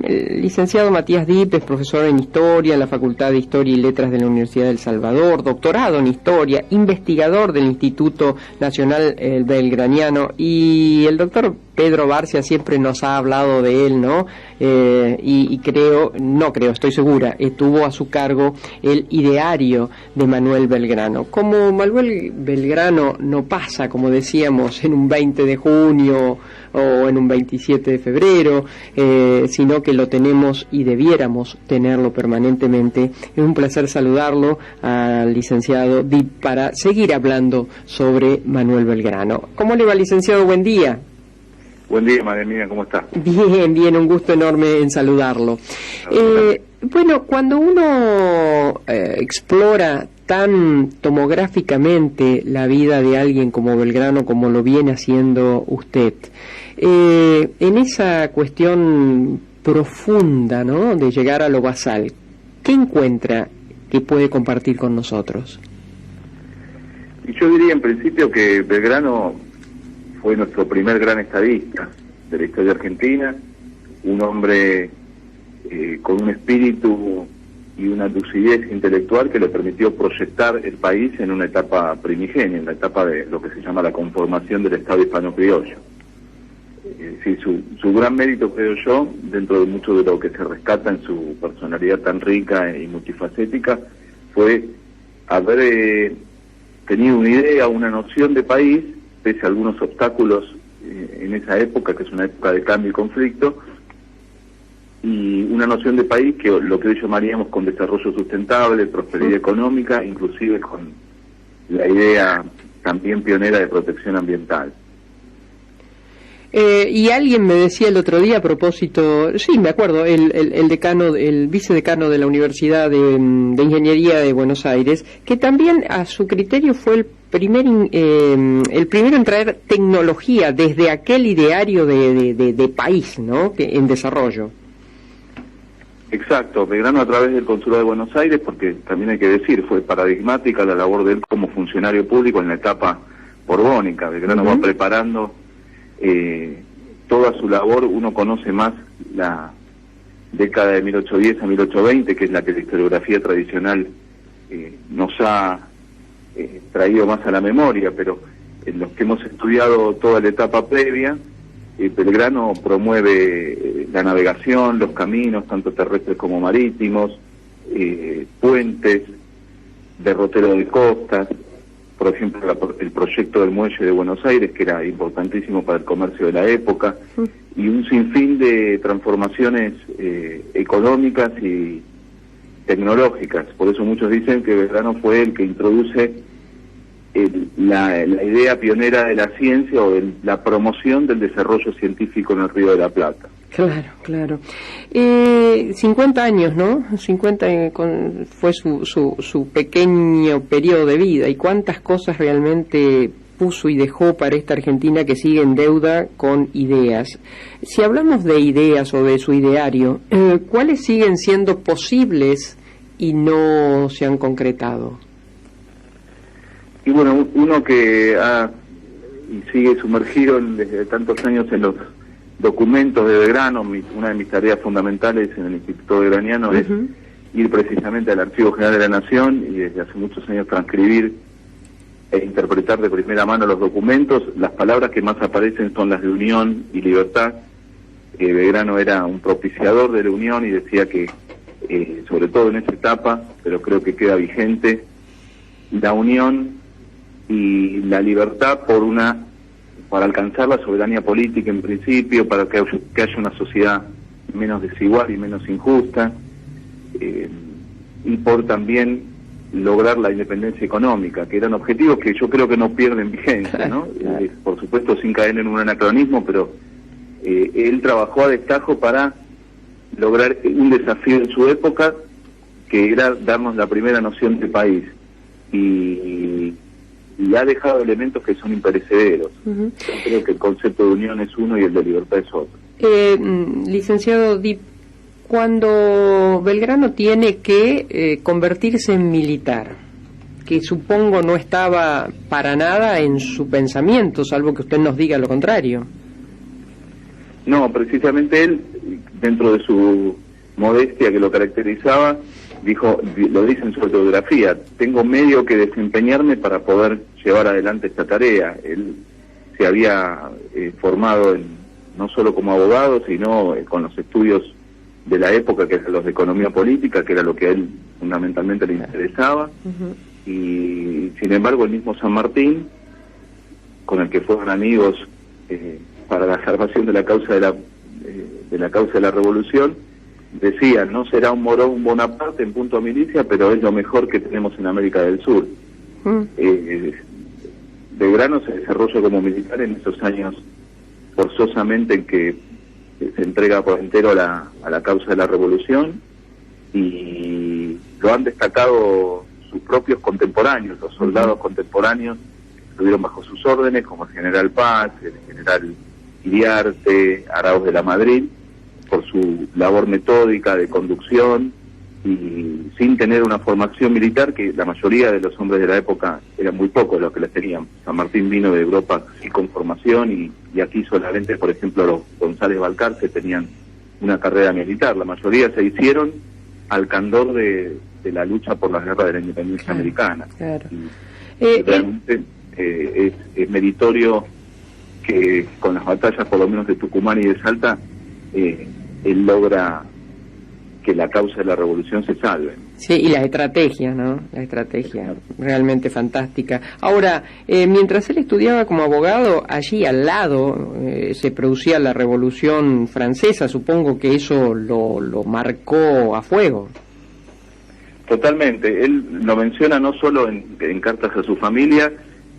El licenciado Matías Dip es profesor en Historia en la Facultad de Historia y Letras de la Universidad del Salvador, doctorado en Historia, investigador del Instituto Nacional Belgraniano, y el doctor Pedro Barcia siempre nos ha hablado de él, ¿no? Estoy segura, tuvo a su cargo el ideario de Manuel Belgrano. Como Manuel Belgrano no pasa, como decíamos, en un 20 de junio o en un 27 de febrero, sino que lo tenemos y debiéramos tenerlo permanentemente. Es un placer saludarlo al licenciado Dip para seguir hablando sobre Manuel Belgrano. ¿Cómo le va, licenciado? Buen día. Buen día, María Mía, ¿cómo está? Bien, un gusto enorme en saludarlo. Bueno, cuando uno explora tan tomográficamente la vida de alguien como Belgrano, como lo viene haciendo usted, en esa cuestión profunda, ¿no?, de llegar a lo basal, ¿qué encuentra que puede compartir con nosotros? Y yo diría en principio que Belgrano fue nuestro primer gran estadista de la historia argentina, un hombre con un espíritu y una lucidez intelectual que le permitió proyectar el país en una etapa primigenia, en la etapa de lo que se llama la conformación del Estado hispano-criollo. Sí, su gran mérito, creo yo, dentro de mucho de lo que se rescata en su personalidad tan rica y multifacética, fue haber tenido una idea, una noción de país, pese a algunos obstáculos en esa época, que es una época de cambio y conflicto, y una noción de país que lo que hoy llamaríamos con desarrollo sustentable, prosperidad económica, inclusive con la idea también pionera de protección ambiental. Y alguien me decía el otro día a propósito, sí, me acuerdo, el decano, el vicedecano de la Universidad de Ingeniería de Buenos Aires, que también a su criterio fue el primero en traer tecnología desde aquel ideario de país, ¿no?, que en desarrollo. Exacto, Belgrano a través del Consulado de Buenos Aires, porque también hay que decir, fue paradigmática la labor de él como funcionario público en la etapa borbónica. Belgrano va preparando toda su labor. Uno conoce más la década de 1810 a 1820, que es la que la historiografía tradicional nos ha traído más a la memoria, pero en los que hemos estudiado toda la etapa previa, Belgrano promueve la navegación, los caminos, tanto terrestres como marítimos, puentes, derrotero de costas, por ejemplo el proyecto del muelle de Buenos Aires, que era importantísimo para el comercio de la época, y un sinfín de transformaciones económicas y tecnológicas. Por eso muchos dicen que Belgrano fue el que introduce la idea pionera de la ciencia o de la promoción del desarrollo científico en el Río de la Plata. Claro. 50 años, ¿no? 50 fue su pequeño periodo de vida, y cuántas cosas realmente puso y dejó para esta Argentina que sigue en deuda con ideas. Si hablamos de ideas o de su ideario, ¿cuáles siguen siendo posibles y no se han concretado? Y bueno, uno que y sigue sumergido desde tantos años en los documentos de Belgrano, una de mis tareas fundamentales en el Instituto Belgraniano es ir precisamente al Archivo General de la Nación y desde hace muchos años transcribir e interpretar de primera mano los documentos. Las palabras que más aparecen son las de unión y libertad. Belgrano era un propiciador de la unión y decía que, sobre todo en esta etapa, pero creo que queda vigente, la unión y la libertad para alcanzar la soberanía política en principio, para que haya una sociedad menos desigual y menos injusta, y por también lograr la independencia económica, que eran objetivos que yo creo que no pierden vigencia, ¿no? Por supuesto sin caer en un anacronismo, pero él trabajó a destajo para lograr un desafío en su época, que era darnos la primera noción de país, y ha dejado elementos que son imperecederos. Yo creo que el concepto de unión es uno y el de libertad es otro. Licenciado Dip, cuando Belgrano tiene que convertirse en militar, que supongo no estaba para nada en su pensamiento, salvo que usted nos diga lo contrario. No, precisamente él, dentro de su modestia que lo caracterizaba, dijo, lo dice en su autobiografía: tengo medio que desempeñarme para poder llevar adelante esta tarea. Él se había formado no solo como abogado, sino con los estudios de la época, que eran los de economía política, que era lo que a él fundamentalmente le interesaba. Y sin embargo el mismo San Martín, con el que fueron amigos para la salvación de la causa de la revolución, decía: no será un Morón Bonaparte en punto a milicia, pero es lo mejor que tenemos en América del Sur. Belgrano se desarrolla como militar en esos años forzosamente en que se entrega por entero a la causa de la revolución, y lo han destacado sus propios contemporáneos, los soldados contemporáneos que estuvieron bajo sus órdenes, como el general Paz, el general Iriarte, Arauz de la Madrid, por su labor metódica de conducción y sin tener una formación militar, que la mayoría de los hombres de la época eran muy pocos los que las tenían. San Martín vino de Europa sí con formación, y aquí solamente, por ejemplo, los González Balcarce tenían una carrera militar. La mayoría se hicieron al candor de la lucha por la guerra de la independencia americana. Claro. Y realmente es meritorio que con las batallas, por lo menos de Tucumán y de Salta, él logra que la causa de la revolución se salve. Sí, y la estrategia, ¿no? La estrategia realmente fantástica. Ahora, mientras él estudiaba como abogado, allí al lado se producía la Revolución Francesa. Supongo que eso lo marcó a fuego. Totalmente. Él lo menciona no solo en cartas a su familia,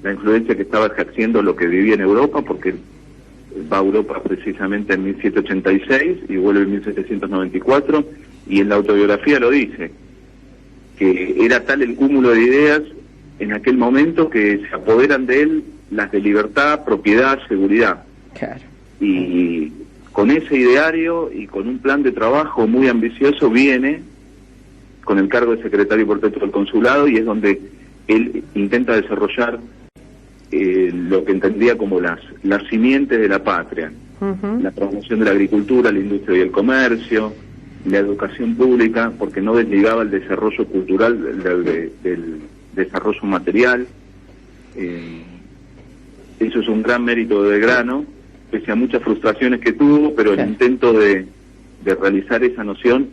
la influencia que estaba ejerciendo lo que vivía en Europa, porque va a Europa precisamente en 1786 y vuelve en 1794, y en la autobiografía lo dice, que era tal el cúmulo de ideas en aquel momento que se apoderan de él las de libertad, propiedad, seguridad. Claro. Y con ese ideario y con un plan de trabajo muy ambicioso viene con el cargo de secretario perpetuo del consulado, y es donde él intenta desarrollar lo que entendía como las simientes de la patria, la promoción de la agricultura, la industria y el comercio, la educación pública, porque no desligaba el desarrollo cultural del desarrollo material. Eso es un gran mérito de Belgrano, pese a muchas frustraciones que tuvo, pero el intento de realizar esa noción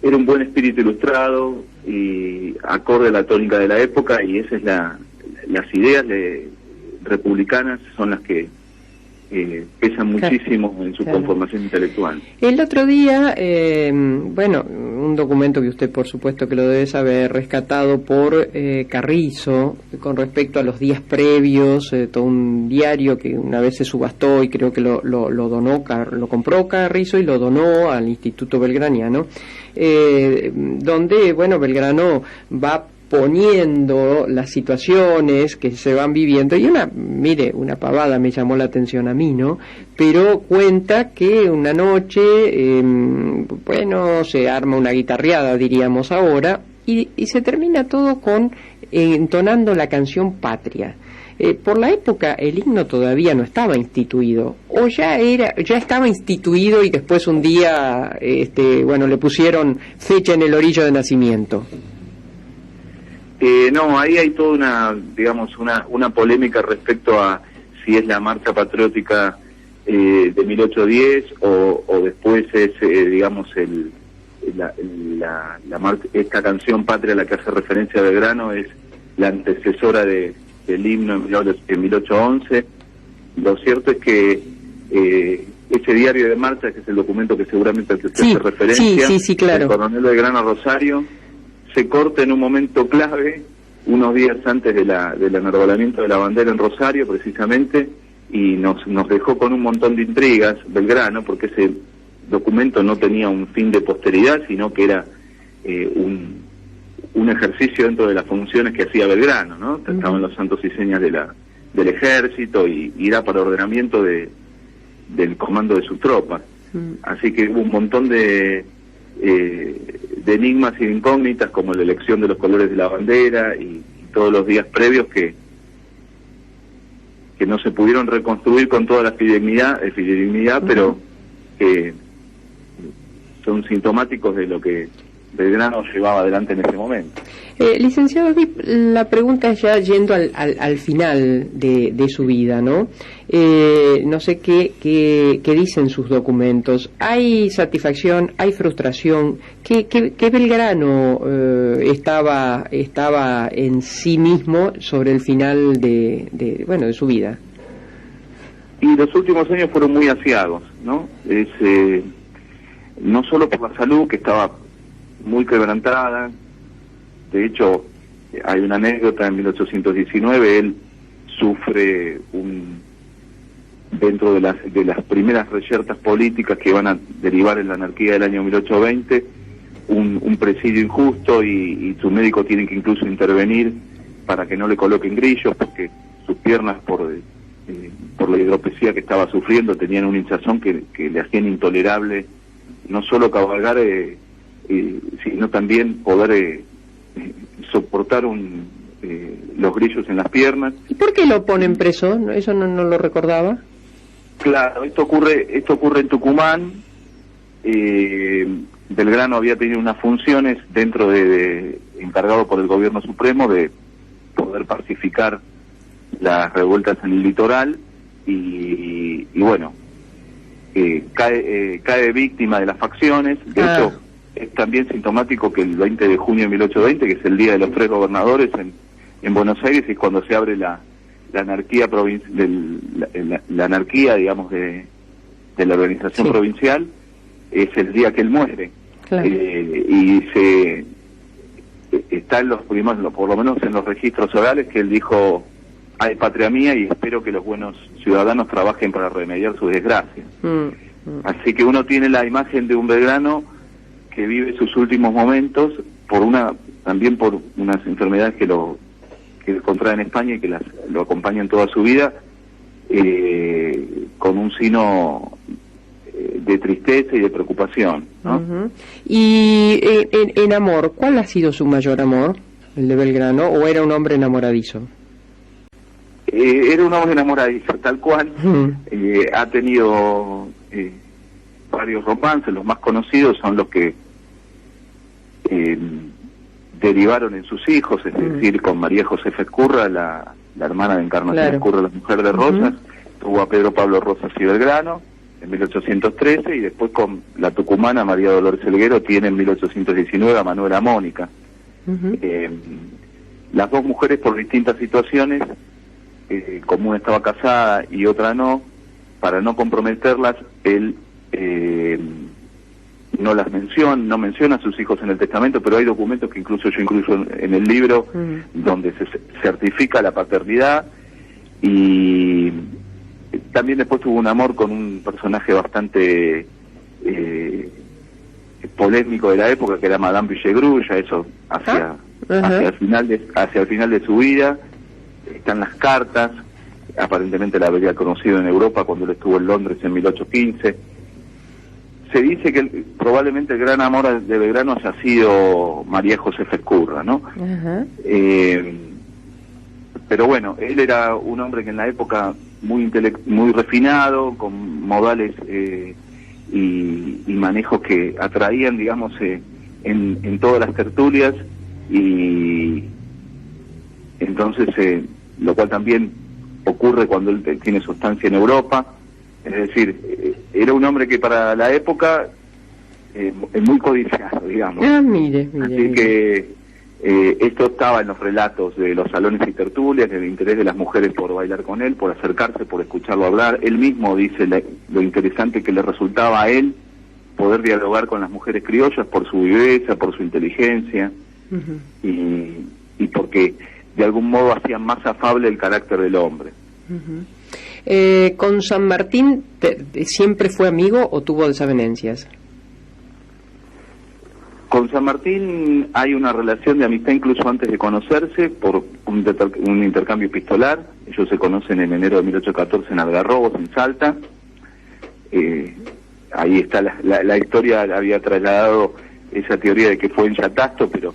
era un buen espíritu ilustrado y acorde a la tónica de la época, y esa es las ideas republicanas son las que pesan muchísimo en su conformación intelectual. El otro día, un documento que usted por supuesto que lo debe saber, rescatado por Carrizo, con respecto a los días previos, todo un diario que una vez se subastó y creo que lo donó, lo compró Carrizo y lo donó al Instituto Belgraniano, donde, Belgrano va poniendo las situaciones que se van viviendo, y una pavada me llamó la atención a mí, ¿no? Pero cuenta que una noche, se arma una guitarreada, diríamos ahora, y se termina todo con entonando la canción Patria. Por la época el himno todavía no estaba instituido, o ya estaba instituido y después un día, le pusieron fecha en el orillo de nacimiento. No, ahí hay toda una polémica respecto a si es la marcha patriótica de 1810 o después es, esta canción Patria a la que hace referencia Belgrano es la antecesora del himno en 1811. Lo cierto es que ese diario de marcha, que es el documento que seguramente al que usted hace referencia, claro, el coronel Belgrano Rosario, se corta en un momento clave, unos días antes del enarbolamiento de la bandera en Rosario, precisamente, y nos dejó con un montón de intrigas Belgrano, porque ese documento no tenía un fin de posteridad, sino que era un ejercicio dentro de las funciones que hacía Belgrano, ¿no? Estaban los santos y señas del ejército y era para ordenamiento del comando de sus tropas. Así que hubo un montón de enigmas y de incógnitas, como la elección de los colores de la bandera y todos los días previos que no se pudieron reconstruir con toda la fidelidad, pero son sintomáticos de lo que Belgrano llevaba adelante en ese momento. Licenciado Dip, la pregunta es ya yendo al final de su vida, ¿no? No sé qué dicen sus documentos. ¿Hay satisfacción? ¿Hay frustración? ¿Qué Belgrano estaba en sí mismo sobre el final de su vida? Y los últimos años fueron muy aciagos, ¿no? No solo por la salud, que estaba muy quebrantada. De hecho, hay una anécdota: en 1819 él sufre dentro de las primeras reyertas políticas que van a derivar en la anarquía del año 1820, un presidio injusto, y su médico tiene que incluso intervenir para que no le coloquen grillos, porque sus piernas, por la hidropesía que estaba sufriendo, tenían un hinchazón que le hacían intolerable no solo cabalgar, sino también poder soportar los grillos en las piernas. ¿Y por qué lo ponen preso? ¿Eso no lo recordaba? Claro, esto ocurre en Tucumán. Belgrano había tenido unas funciones dentro encargado por el gobierno supremo de poder pacificar las revueltas en el litoral, y bueno, cae víctima de las facciones. De hecho, es también sintomático que el 20 de junio de 1820, que es el Día de los Tres Gobernadores en Buenos Aires, es cuando se abre la anarquía la anarquía, digamos, de la organización provincial, es el día que él muere. Claro. Y está en por lo menos en los registros orales, que él dijo: hay patria mía y espero que los buenos ciudadanos trabajen para remediar sus desgracias. Así que uno tiene la imagen de un Belgrano que vive sus últimos momentos también por unas enfermedades que contrae en España y que lo acompañan toda su vida, con un signo de tristeza y de preocupación, ¿no? Y en amor, ¿cuál ha sido su mayor amor, el de Belgrano, o era un hombre enamoradizo? Era un hombre enamoradizo, tal cual. Ha tenido varios romances. Los más conocidos son los que derivaron en sus hijos, es decir, con María Josefa Ezcurra, la hermana de Encarnación Ezcurra, la mujer de Rosas. Tuvo a Pedro Pablo Rosas y Belgrano en 1813, y después con la tucumana María Dolores Elguero tiene en 1819 a Manuela Mónica. Las dos mujeres, por distintas situaciones, como una estaba casada y otra no, para no comprometerlas, él no menciona a sus hijos en el testamento, pero hay documentos que incluso yo incluyo en el libro, donde se certifica la paternidad. Y también después tuvo un amor con un personaje bastante polémico de la época, que era Madame Villegrulla, eso hacia el final de su vida. Están las cartas, aparentemente la habría conocido en Europa cuando él estuvo en Londres en 1815. Se dice que probablemente el gran amor de Belgrano haya sido María Josefa Ezcurra, ¿no? Pero bueno, él era un hombre que en la época muy refinado, con modales y manejos que atraían, digamos, en todas las tertulias, y entonces lo cual también ocurre cuando él tiene su estancia en Europa. Es decir, era un hombre que para la época es muy codiciado, digamos. Mire. Así que esto estaba en los relatos de los salones y tertulias, del interés de las mujeres por bailar con él, por acercarse, por escucharlo hablar. Él mismo dice lo interesante que le resultaba a él poder dialogar con las mujeres criollas, por su viveza, por su inteligencia, y porque de algún modo hacían más afable el carácter del hombre. ¿Con San Martín siempre fue amigo o tuvo desavenencias? Con San Martín hay una relación de amistad incluso antes de conocerse, por un intercambio epistolar. Ellos se conocen en enero de 1814 en Algarrobos, en Salta. Ahí está la historia, había trasladado esa teoría de que fue en Yatasto, pero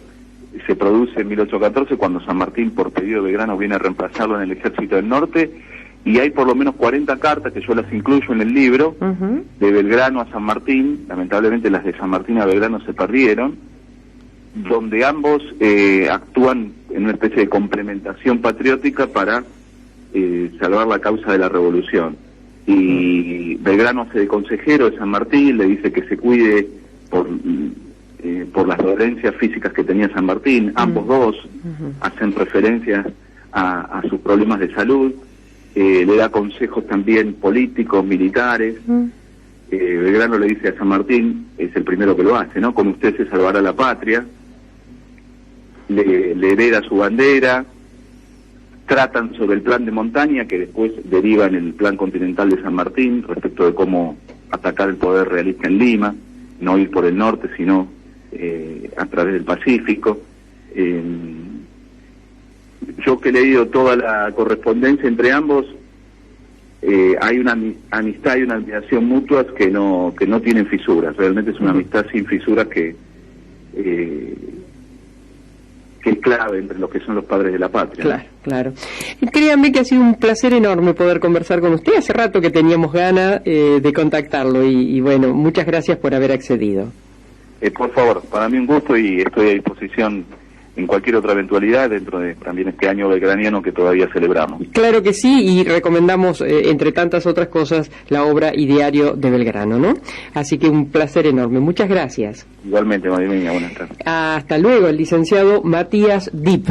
se produce en 1814 cuando San Martín, por pedido de Belgrano, viene a reemplazarlo en el Ejército del Norte, y hay por lo menos 40 cartas, que yo las incluyo en el libro, de Belgrano a San Martín. Lamentablemente las de San Martín a Belgrano se perdieron, donde ambos actúan en una especie de complementación patriótica para salvar la causa de la revolución. Y Belgrano hace de consejero de San Martín, le dice que se cuide por las dolencias físicas que tenía San Martín. Ambos dos hacen referencia a sus problemas de salud. Le da consejos también políticos, militares. Belgrano le dice a San Martín, es el primero que lo hace, ¿no? Con usted se salvará la patria. Le hereda su bandera. Tratan sobre el plan de montaña, que después deriva en el plan continental de San Martín, respecto de cómo atacar el poder realista en Lima, no ir por el norte, sino a través del Pacífico. Yo que he leído toda la correspondencia entre ambos, hay una amistad y una admiración mutuas que no tienen fisuras. Realmente es una amistad sin fisuras que es clave entre los que son los padres de la patria. Claro, claro. Y créanme que ha sido un placer enorme poder conversar con usted. Hace rato que teníamos ganas de contactarlo y bueno, muchas gracias por haber accedido. Por favor, para mí un gusto y estoy a disposición en cualquier otra eventualidad dentro de también este año belgraniano que todavía celebramos. Claro que sí, y recomendamos, entre tantas otras cosas, la obra y diario de Belgrano, ¿no? Así que un placer enorme. Muchas gracias. Igualmente, María Mía, buenas tardes. Hasta luego, el licenciado Matías Dip.